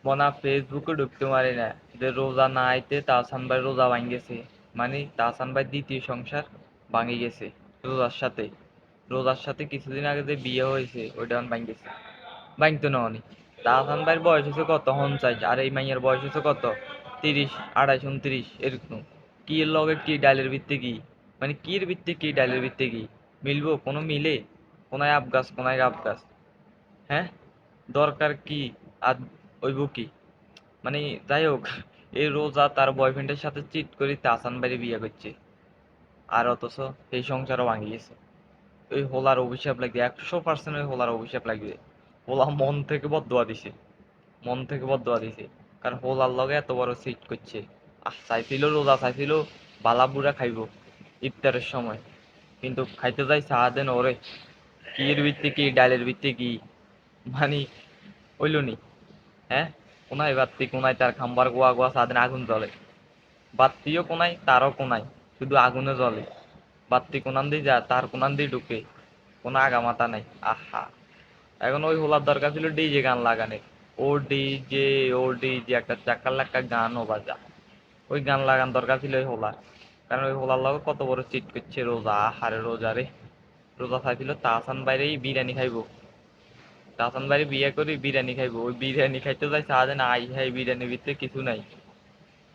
কোনা ফেসবুকে ঢুকতে পারি না, যে রোজা না আইতে তাহসান ভাই রোজা ভাঙ্গেছে, মানে তাহসান ভাই দ্বিতীয় সংসার ভাঙে গেছে রোজার সাথে। রোজার সাথে কিছুদিন আগে যে বিয়ে হয়েছে ওইটা ভাঙ্গেছে, ভাঙতো না অনেক। তাহসান ভাইয়ের বয়স হচ্ছে কত হনচাই, আর এই মাইয়ের বয়স হচ্ছে কত 30, 28, 29 এরকম। কি এর লগে কি ডালের ভিত্তে কি, মানে কির ভিত্তে কি ডালের ভিত্তে কি মিলবো? কোনো মিলে? কোনায় আপ গাছ কোনায় আপ গাছ, হ্যাঁ? দরকার কি? আর ওইব কি? মানে যাই হোক, এই রোজা তার বয়ফ্রেন্ডের সাথে চিট করে তাহসান ভাইরে বিয়ে করছে, আর অথচ এই সংসারও ভাঙি গেছে। ওই হোলার অভিশাপ লাগবে, 100% ওই হোলার অভিশাপ লাগবে। হোলা মন থেকে বদদোয়া দিছে, মন থেকে বদদোয়া দিছে। কারণ হোলার লগে এত বড় চিট করছে। চাইছিল রোজা, চাইছিল বালা বুড়া খাইব ইফতারের সময়, কিন্তু খাইতে যাই চা দেন ওরে, কির ভিত্তি কি ডালের ভিত্তি কি, মানে হইল নি, হ্যাঁ? কোনায় বাত্তি কোনায় তার খাম্বার গোয়া গোয়া সারাদিন আগুন জ্বলে, বাত্তিও কোনায় তারও কোনায়, শুধু আগুনে জ্বলে। বাত্তি কোনান দিয়ে যা তার কোনান দিয়ে ঢুকে, কোনো আগামাথা নাই। আহা, এখন ওই হোলার দরকার ছিল ডিজে গান লাগানোর। ও ডিজে, ও ডিজে, একটা চাক্কার একটা গানও বাজা, ওই গান লাগান দরকার ছিল ওই হোলার। কারণ ওই হোলার লগে কত বড় চিট করছে রোজা, হারে রোজা রে। রোজা খাইছিল তাহসান বাইরেই বিরিয়ানি খাইবো, তাহসান বাইরে বিয়ে করি বিরিয়ানি খাইবো, ওই বিরিয়ানি খাইতে যাই সারাদিন আই হাই বিরিয়ানির ভিতরে কিছু নাই,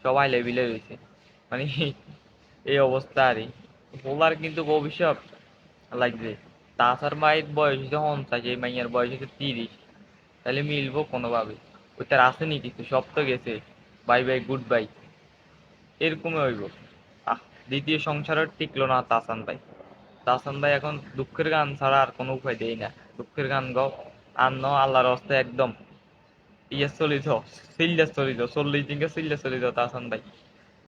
সবাই লেবিলে রয়েছে, মানে এই অবস্থা আরই। হোলার কিন্তু ভবিষ্যৎ লাগবে। তাছাড় মায়ের বয়স হচ্ছে 49, এই মাইয়ার বয়স হচ্ছে 30, তাহলে মিলবো কোনোভাবে? ওই তার আসেনি কিছু, সব তো গেছে, বাই বাই গুড বাই, এরকমই হইব। আহ, দ্বিতীয় সংসারও টিকলো না তাসান ভাই। তাসান ভাই এখন দুঃখের গান ছাড়া আর কোনো উপায় দেই না। দুঃখের গান গাও আর ন, আল্লাহর হস্তে একদম ইয়ে চলিত, সিল্লে চলিত, 40 দিনকে সিল্লে চলিত তাসান ভাই।